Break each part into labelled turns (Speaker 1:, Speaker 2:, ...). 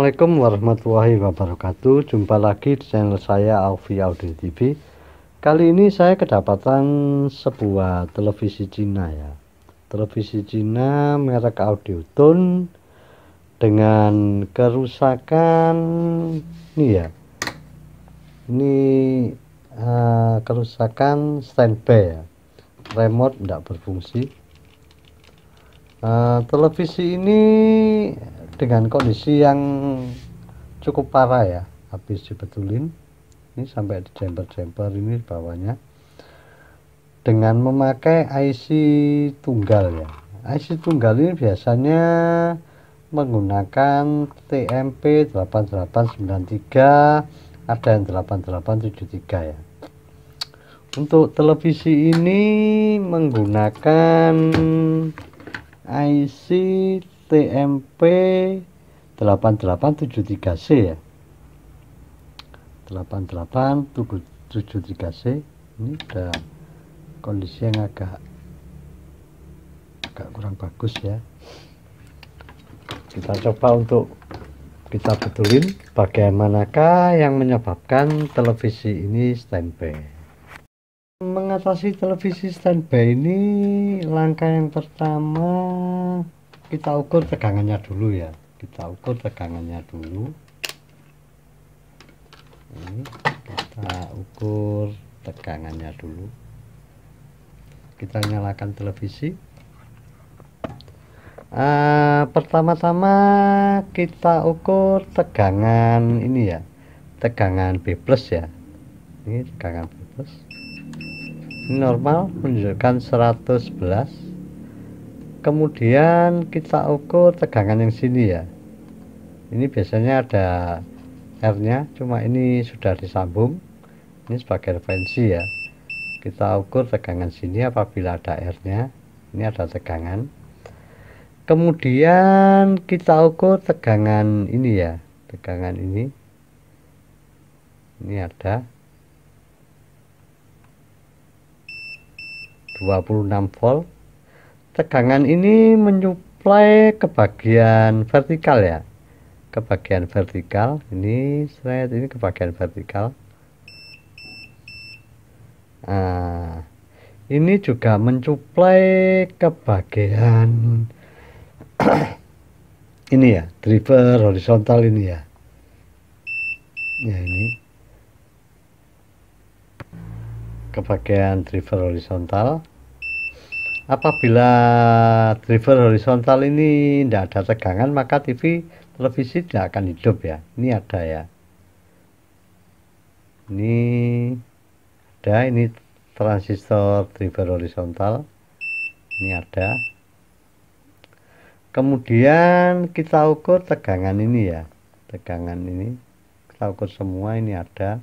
Speaker 1: Assalamualaikum warahmatullahi wabarakatuh. Jumpa lagi di channel saya Aufi Audio TV. Kali ini saya kedapatan sebuah televisi Cina ya. Televisi Cina merek Audiotone dengan kerusakan ini ya. Ini kerusakan standby ya. Remote tidak berfungsi. Televisi ini dengan kondisi yang cukup parah ya, habis dibetulin ini sampai di jumper ini bawahnya dengan memakai IC tunggal ya. IC tunggal ini biasanya menggunakan TMP 8893, ada yang 8873 ya. Untuk televisi ini menggunakan IC TMP 8873C ya, 8873C. Ini udah kondisi yang agak kurang bagus ya. Kita coba untuk kita betulin bagaimanakah yang menyebabkan televisi ini standby. Mengatasi televisi standby ini, langkah yang pertama kita ukur tegangannya dulu ya. Kita ukur tegangannya dulu. Ini kita ukur tegangannya dulu. Kita nyalakan televisi. Pertama-tama kita ukur tegangan ini ya, tegangan B+ ya. Ini tegangan B+. Ini normal menunjukkan 111. Kemudian kita ukur tegangan yang sini ya. Ini biasanya ada R-nya, cuma ini sudah disambung. Ini sebagai referensi ya. Kita ukur tegangan sini apabila ada R-nya. Ini ada tegangan. Kemudian kita ukur tegangan ini ya. Tegangan ini. Ini ada 26 volt. Tegangan ini menyuplai ke bagian vertikal ya, ke bagian vertikal. Ini slide ini ke bagian vertikal. Ini juga mensuplai ke bagian ini ya, driver horizontal ini ya. Ya ini ke bagian driver horizontal. Apabila driver horizontal ini tidak ada tegangan, maka televisi tidak akan hidup ya. Ini ada ya. Ini ada, ini transistor driver horizontal. Ini ada. Kemudian kita ukur tegangan ini ya. Tegangan ini kita ukur semua, ini ada.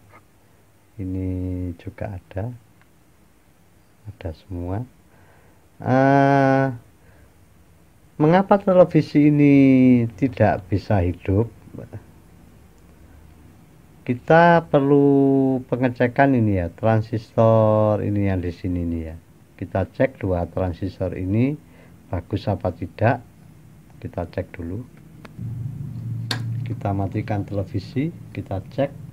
Speaker 1: Ini juga ada. Ada semua. Mengapa televisi ini tidak bisa hidup? Kita perlu pengecekan ini ya, transistor ini yang di sini nih ya. Kita cek dua transistor ini bagus apa tidak. Kita cek dulu. Kita matikan televisi, kita cek.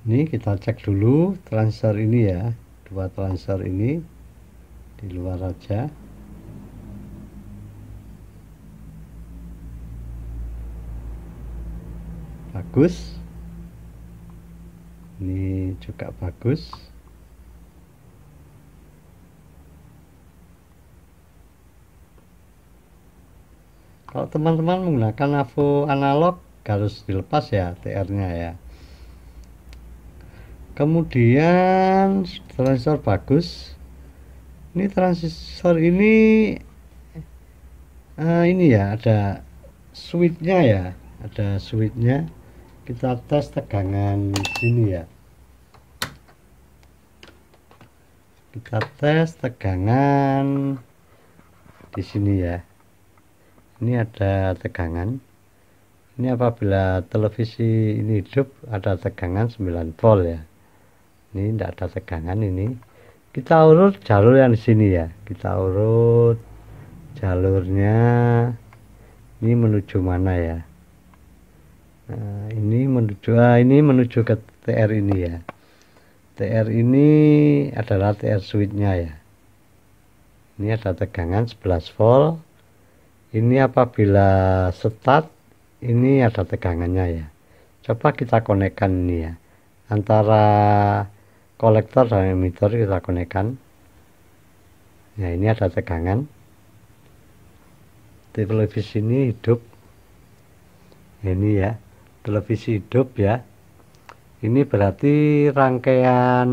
Speaker 1: Ini kita cek dulu transistor ini ya, dua transistor ini di luar aja. Bagus. Ini juga bagus. Kalau teman-teman menggunakan AVO analog harus dilepas ya TR-nya ya. Kemudian transistor bagus. Ini transistor ini ya, ada switchnya ya, ada switchnya. Kita tes tegangan sini ya. Kita tes tegangan di sini ya. Ini ada tegangan. Ini apabila televisi ini hidup ada tegangan 9 volt ya. Ini tidak ada tegangan ini. Kita urut jalur yang di sini ya. Kita urut jalurnya. Ini menuju mana ya? Nah, ini menuju ke TR ini ya. TR ini adalah TR switch-nya ya. Ini ada tegangan 11 volt. Ini apabila start, ini ada tegangannya ya. Coba kita konekkan ini ya. Antara kolektor dan emitter kita konekkan. Nah, ini ada tegangan. Televisi ini hidup. Ini ya, televisi hidup ya. Ini berarti rangkaian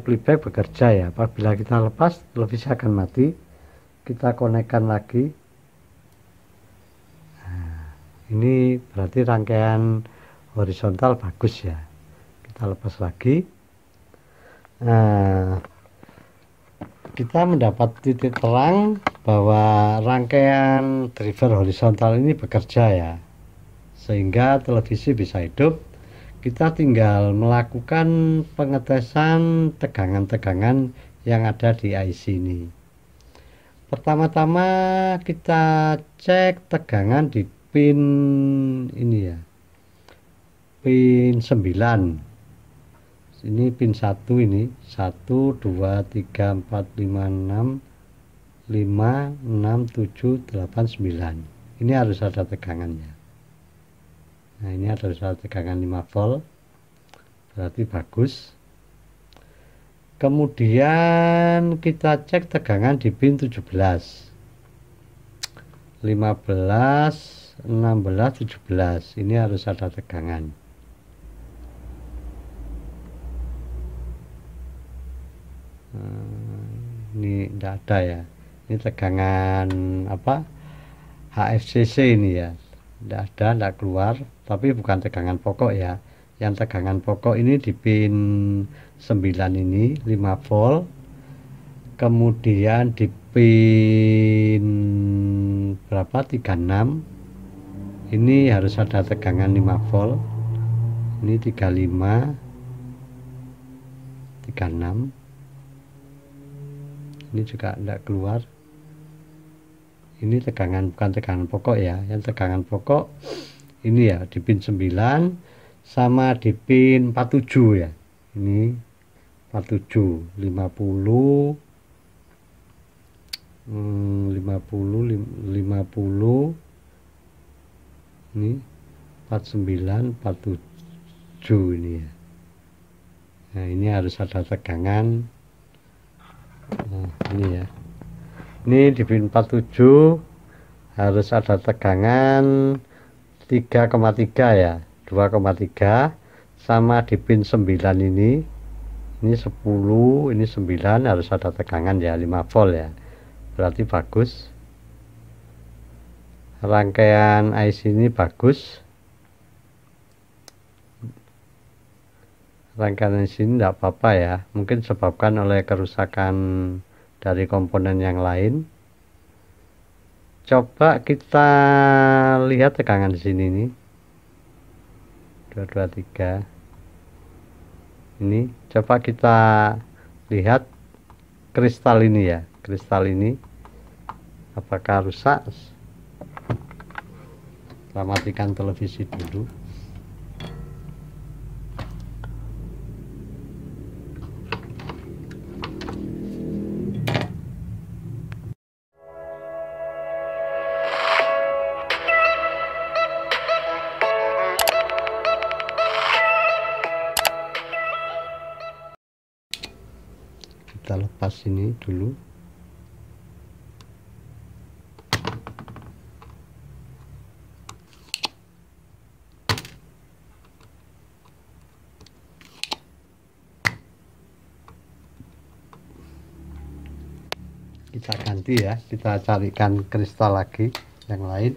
Speaker 1: playback bekerja ya. Apabila kita lepas, televisi akan mati. Kita konekkan lagi. Nah, ini berarti rangkaian horizontal bagus ya. Kita lepas lagi. Nah, kita mendapat titik terang bahwa rangkaian driver horizontal ini bekerja ya, sehingga televisi bisa hidup. Kita tinggal melakukan pengetesan tegangan-tegangan yang ada di IC ini. Pertama-tama kita cek tegangan di pin ini ya, pin 9. Ini pin 1 ini 1 2 3 4 5 6 5 6 7 8 9. Ini harus ada tegangannya. Nah, ini harus ada tegangan 5 volt. Berarti bagus. Kemudian kita cek tegangan di pin 17, 15, 16, 17. Ini harus ada tegangan. Ini tidak ada ya. Ini tegangan apa? HFCC ini ya. Tidak ada, tidak keluar. Tapi bukan tegangan pokok ya. Yang tegangan pokok ini di pin 9 ini 5 volt. Kemudian di pin berapa? 36. Ini harus ada tegangan 5 volt. Ini 35, 36. Ini juga tidak keluar. Ini tegangan, bukan tegangan pokok ya. Yang tegangan pokok ini ya di pin 9 sama di pin 47 ya. Ini 47, 50, 50, 50. Ini 49, 47 ini ya. Nah, ini harus ada tegangan. Nah, ini ya. Ini di pin 47 harus ada tegangan 3,3 ya. 2,3 sama di pin 9 ini 10, ini 9 harus ada tegangan ya 5 volt ya. Berarti bagus. Rangkaian IC ini bagus. Rangkaian IC ini tidak apa-apa ya. Mungkin disebabkan oleh kerusakan dari komponen yang lain. Coba kita lihat tegangan di sini nih. 223. Ini coba kita lihat kristal ini ya. Kristal ini apakah rusak? Kita matikan televisi dulu. Kita lepas ini dulu. Kita ganti ya, kita carikan kristal lagi yang lain.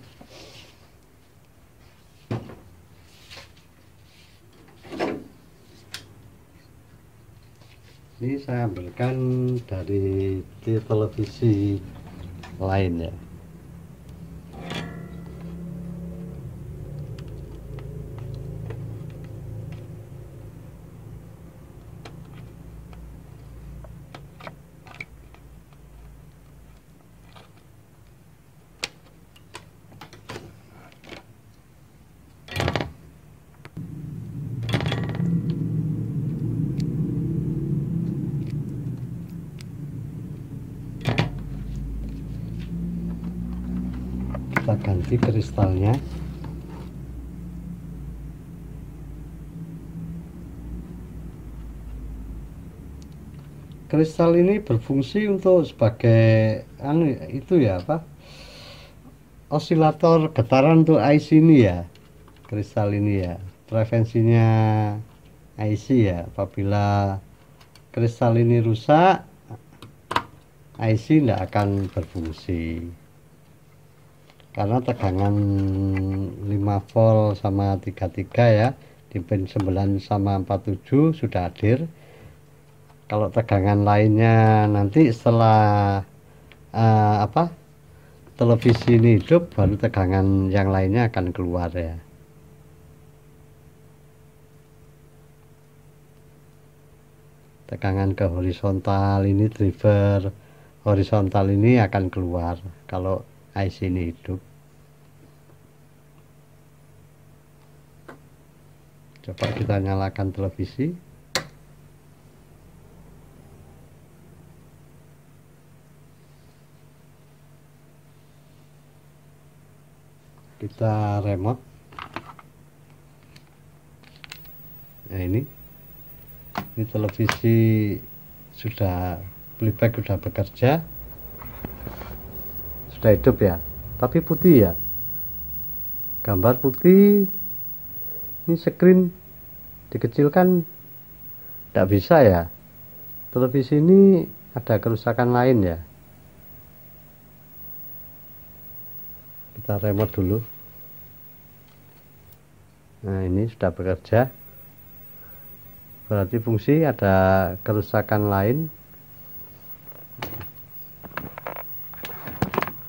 Speaker 1: Ini saya ambilkan dari televisi lain ya. ganti kristalnya. Kristal ini berfungsi untuk sebagai itu ya, apa, osilator getaran untuk IC ini ya. Kristal ini ya, frekuensinya IC ya. Apabila kristal ini rusak, IC tidak akan berfungsi karena tegangan 5 volt sama 33 ya, di pin 9 sama 47 sudah hadir. Kalau tegangan lainnya nanti setelah televisi ini hidup, baru tegangan yang lainnya akan keluar ya. Tegangan ke horizontal ini, driver horizontal ini akan keluar kalau IC ini hidup. Coba kita nyalakan televisi. Kita remote. Nah, ini televisi sudah playback, sudah bekerja, sudah hidup ya, tapi putih ya, gambar putih. Ini screen dikecilkan tidak bisa ya, televisi ini ada kerusakan lain ya. Kita remote dulu. Nah, ini sudah bekerja, berarti fungsi ada kerusakan lain.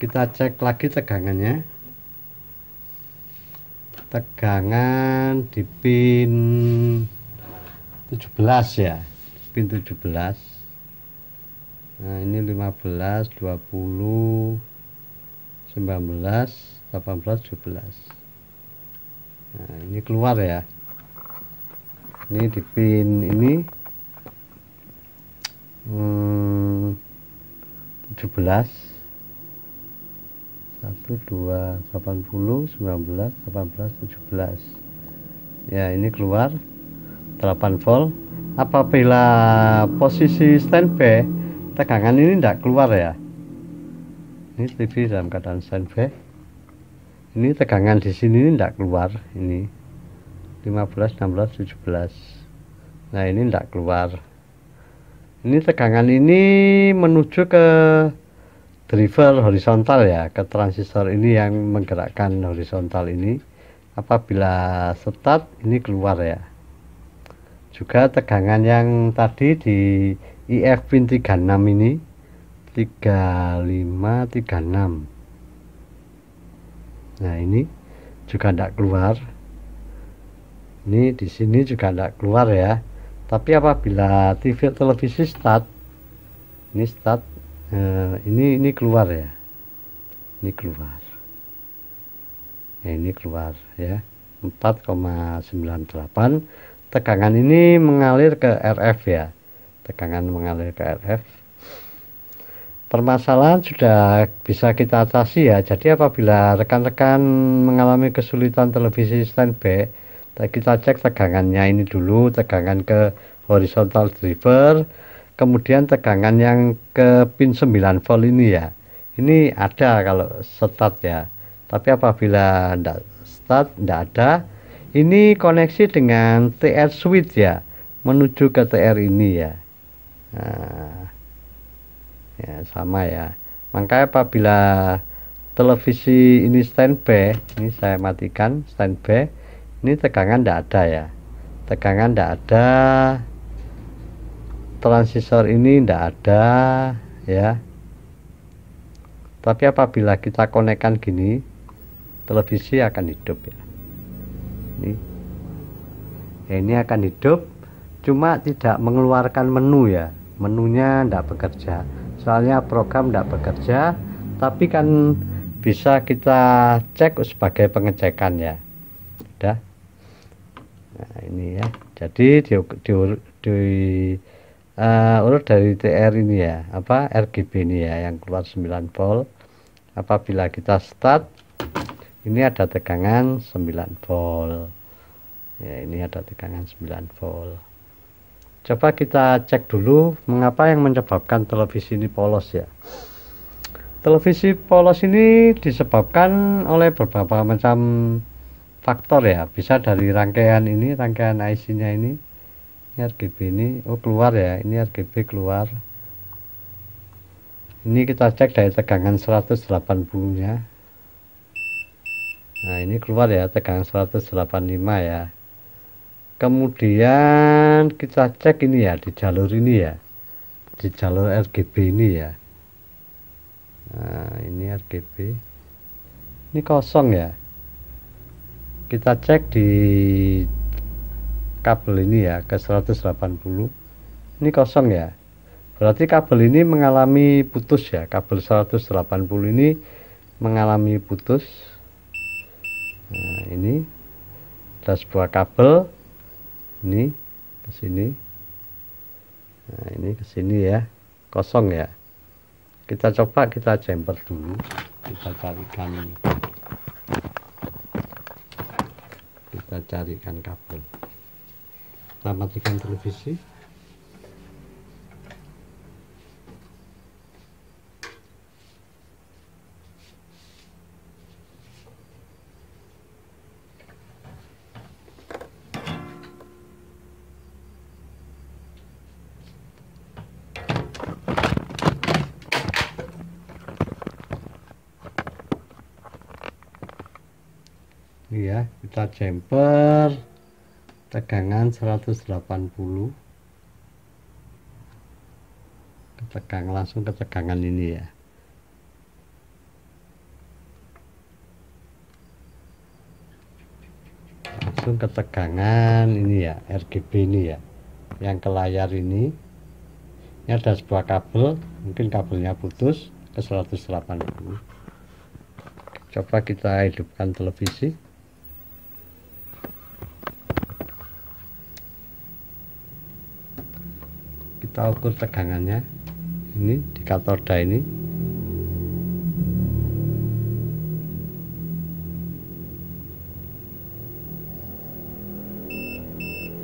Speaker 1: Kita cek lagi tegangannya. Tegangan di pin 17 ya, pin 17. Nah, ini 15, 20, 19, 18, 17. Nah, ini keluar ya. Ini di pin ini 17, 1, 2, 80, 19, 18, 17 ya. Ini keluar 8 volt. Apabila posisi standby, tegangan ini tidak keluar ya. Ini TV dalam keadaan standby. Ini tegangan di sini tidak keluar. Ini 15, 16, 17. Nah, ini tidak keluar. Ini tegangan ini menuju ke driver horizontal ya, ke transistor ini yang menggerakkan horizontal ini. Apabila start, ini keluar ya. Juga tegangan yang tadi di IF pin 36 ini 35, 36. Nah, ini juga tidak keluar. Ini di sini juga tidak keluar ya. Tapi apabila TV televisi start, ini start, ini keluar ya. Ini keluar. Ya, ini keluar ya. 4,98. Tegangan ini mengalir ke RF ya. Tegangan mengalir ke RF. Permasalahan sudah bisa kita atasi ya. Jadi apabila rekan-rekan mengalami kesulitan televisi standby, kita cek tegangannya ini dulu, tegangan ke horizontal driver, kemudian tegangan yang ke pin 9 volt ini ya. Ini ada kalau start ya. Tapi apabila tidak start, tidak ada. Ini koneksi dengan TR switch ya, menuju ke TR ini ya. Nah, ya sama ya. Makanya apabila televisi ini standby, ini saya matikan standby, ini tegangan tidak ada ya, tegangan tidak ada, transistor ini tidak ada ya. Tapi apabila kita konekkan gini, televisi akan hidup ya. Ini akan hidup, cuma tidak mengeluarkan menu ya, menunya tidak bekerja. Soalnya program tidak bekerja, tapi kan bisa kita cek sebagai pengecekan ya. Udah. Nah, ini ya. Jadi urut dari TR ini ya, apa RGB ini ya, yang keluar 9 volt. Apabila kita start, ini ada tegangan 9 volt ya, ini ada tegangan 9 volt. Coba kita cek dulu mengapa yang menyebabkan televisi ini polos ya. Televisi polos ini disebabkan oleh beberapa macam faktor ya, bisa dari rangkaian ini, rangkaian IC nya ini RGB ini, oh keluar ya, ini RGB keluar. Ini kita cek dari tegangan 180 nya. Nah ini keluar ya, tegangan 185 ya. Kemudian kita cek ini ya, di jalur ini ya, di jalur RGB ini ya. Nah ini RGB, ini kosong ya. Kita cek di kabel ini ya, ke 180, ini kosong ya. Berarti kabel ini mengalami putus ya, kabel 180 ini mengalami putus. Nah ini ada sebuah kabel ini ke sini, nah ini ke sini ya, kosong ya. Kita coba kita jumper dulu, kita carikan kabel, kita matikan televisi. Ini ya, kita jumper tegangan 180, tegangan langsung ke tegangan ini ya. Langsung ke tegangan ini ya, RGB ini ya, yang ke layar ini. Ini ada sebuah kabel, mungkin kabelnya putus ke 180. Coba kita hidupkan televisi. Kita ukur tegangannya ini di katoda ini.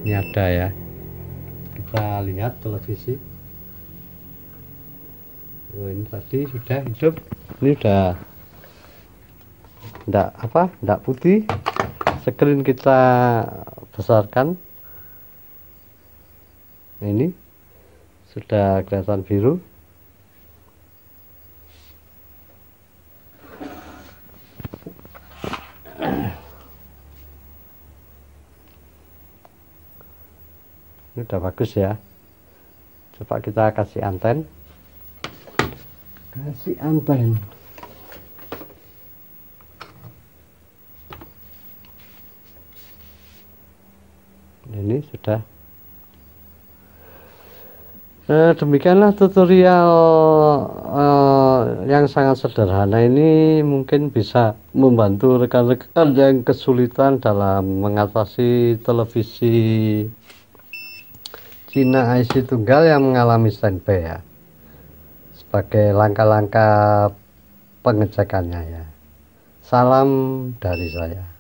Speaker 1: Ini ada ya, kita lihat televisi. Oh, ini tadi sudah hidup, ini udah enggak putih. Screen kita besarkan, ini sudah kelihatan biru. Ini udah bagus ya. Coba kita kasih anten. Ini sudah. Demikianlah tutorial yang sangat sederhana ini, mungkin bisa membantu rekan-rekan yang kesulitan dalam mengatasi televisi Cina IC tunggal yang mengalami standby ya, sebagai langkah-langkah pengecekannya ya. Salam dari saya.